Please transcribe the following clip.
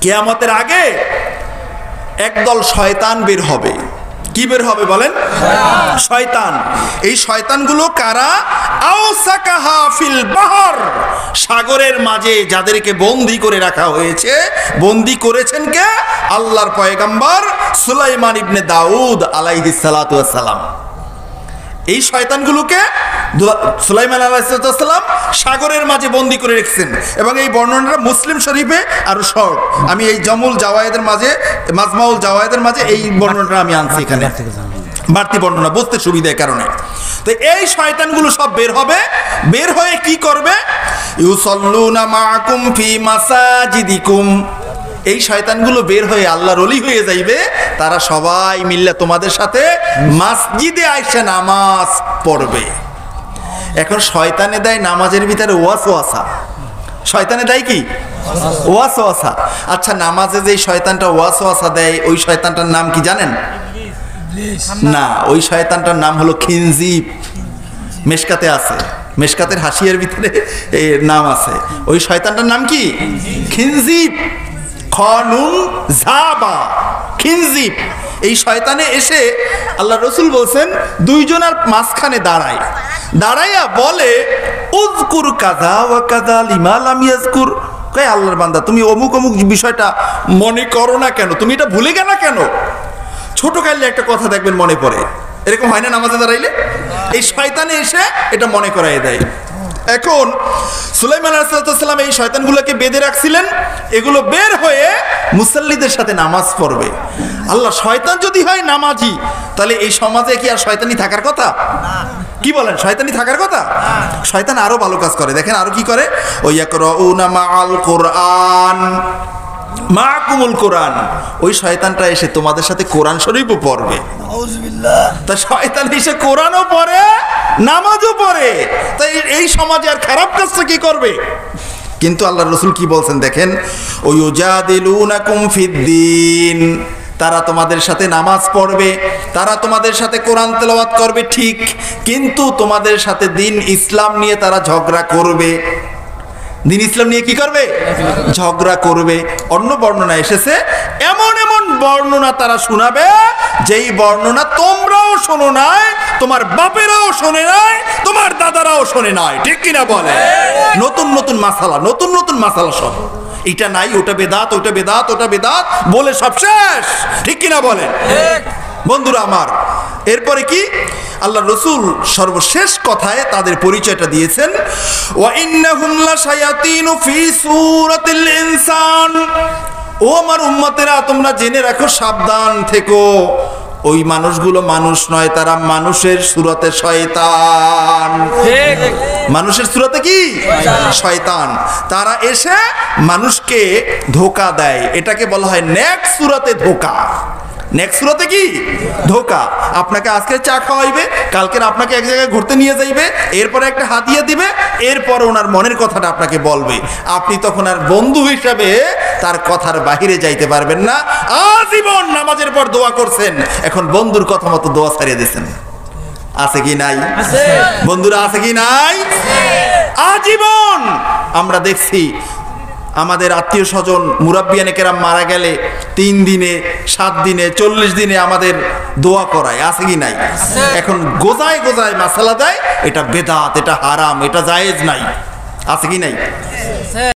কিয়ামতের আগে একদল শয়তান বের হবে। কি বের হবে বলেন? শয়তান। এই শয়তানগুলো কারা? আওসাকাহা ফিল বাহর, সাগরের মাঝে যাদেরকে বন্দী করে রাখা হয়েছে। বন্দী করেছেন কে? আল্লাহর পয়গম্বর সুলাইমান ইবনে দাউদ আলাইহিস সালাতু ওয়াস সালাম। এই শয়তানগুলোকে সুলাইমান আলাইহিস সালাম সাগরের মাঝে বন্দী করে রেখেছেন এবং এই বর্ণনাটা মুসলিম শরীফে আরো শর্ট। আমি এই জামুল জাওয়ায়েদের মাঝে, মাজমাউল জাওয়ায়েদের মাঝে এই বর্ণনাটা আমি আনছি এখানে, বাড়তি বর্ণনা বুঝতে সুবিধার কারণে। তো এই শয়তানগুলো সব বের হবে। বের হয়ে কি করবে? ইউসাল্লুনা মাআকুম ফি মাসাজিদিকুম। এই শয়তানগুলো বের হয়ে আল্লাহর ওলি হয়ে যাইবে। তারা সবাই মিলে তোমাদের সাথে মসজিদে আইসা নামাজ পড়বে। এখন শয়তানে দেয় নামাজের ভিতরে ওয়াসওয়াসা। শয়তানে দেয় কি? ওয়াসওয়াসা। আচ্ছা, নামাজে যে শয়তানটা ওয়াসওয়াসা দেয় ওই শয়তানটার নাম কি জানেন? না, ওই শয়তানটার নাম হলো খিনজিব। মেশকাতে আছে, মেশকাতের হাসিয়ার ভিতরে এর নাম আছে। ওই শয়তানটার নাম কি? খিনজিব। খানুন জাবা, খিনজিব। এই শয়তানে এসে আল্লাহ রসুল বলছেন দুইজনের মাঝখানে দাঁড়ায়, দাঁড়াইয়া বলে উযকুর কাযা ওয়া কাযা লিমা লাম ইয়াযকুর। কয় আল্লাহর বান্দা, তুমি অমুক অমুক বিষয়টা মনে করো না কেন? তুমি এটা ভুলে গেলা কেন? ছোট কালে একটা কথা দেখবেন মনে পড়ে, এরকম হয় না নামাজে দাঁড়াইলে? এই শয়তানে এসে এটা মনে করাই দেয়। এখন সুলাইমান আলাইহিস সালাম এই শয়তানগুলোকে বেঁধে রাখছিলেন। এগুলো বের হয়ে মুসাল্লিদের সাথে নামাজ পড়বে। আল্লাহ, শয়তান যদি হয় নামাজি, তাহলে এই সমাজে কি আর শয়তানি থাকার কথা? কি বলেন, শয়তানি থাকার কথা? শয়তান আরো ভালো কাজ করে, দেখেন আরো কি করে। ওয়ায়াকরাউনা মাআল কুরআন, মাকুমুল কোরআন। ওই শয়তানটা এসে তোমাদের সাথে কোরআন শরীফও পড়বে। তা শয়তান এসে কোরআনও পড়ে, নামাজও পড়ে। তাই এই সমাজে আর খারাপ কাজটা কি করবে? কিন্তু আল্লাহ রসুল কি বলছেন দেখেন, ওয়াজাদিলুনাকুম ফিদ্দিন। তারা তোমাদের সাথে নামাজ পড়বে, তারা তোমাদের সাথে কোরআন তেলাওয়াত করবে ঠিক, কিন্তু তোমাদের সাথে দিন ইসলাম নিয়ে তারা ঝগড়া করবে। দিন ইসলাম নিয়ে কি করবে? ঝগড়া করবে। অন্য বর্ণনা এসেছে এমন এমন বর্ণনা তারা শোনাবে যেই বর্ণনা তোমরাও শোনো নাই, তোমার বাপেরাও শোনে নাই, তোমার দাদারাও শোনে নাই। ঠিক কিনা বলে? নতুন নতুন মাসালা, নতুন নতুন মাসালা সব। এটা নাই, ওটা বেদাত, ওটা বেদাত, ওটা বেদাত বলে সব শেষ। ঠিক কিনা বলেন বন্ধুরা আমার? এরপরে কি আল্লাহ রসুল সর্বশেষ কথায় তাদের পরিচয়টা দিয়েছেন, ওয়া ইন্নাহুম লাশায়াতিনু ফি সূরাতিল ইনসান। ও আমার উম্মতেরা, তোমরা জেনে রাখো, সাবধান থেকো, ওই মানুষগুলো মানুষ নয়, তারা মানুষের সূরতে শয়তান। মানুষের সূরতে কি? শয়তান। তারা এসে মানুষকে ধোঁকা দেয়। এটাকে বলা হয় নেক্সট সূরতে ধোঁকা। নেক্সট সূরাতে কি? ধোঁকা। আপনাকে আজকে চা খাওয়াইবে, কালকের আপনাকে এক জায়গায় ঘুরতে নিয়ে যাইবে, এরপরে একটা হাদিয়া দিবে, এরপর ওনার মনের কথাটা আপনাকে বলবে। আপনি তখন আর বন্ধু হিসাবে তার কথার বাহিরে যাইতে পারবেন না। আজীবন নামাজের পর দোয়া করছেন, এখন বন্ধুর কথা মতো দোয়া ছাড়িয়ে দিয়েছেন। আছে কি নাই বন্ধুরা? আছে কি নাই? আজীবন আমরা দেখছি আমাদের আত্মীয় স্বজন মুরাব্বিয়ানে কেরাম মারা গেলে 3 দিনে, 7 দিনে, 40 দিনে আমাদের দোয়া করায়। আছে কি নাই? এখন গোজায় গোজায় মাসালা দেয়, এটা বেদাত, এটা হারাম, এটা জায়েজ নাই। আছে কি নাই?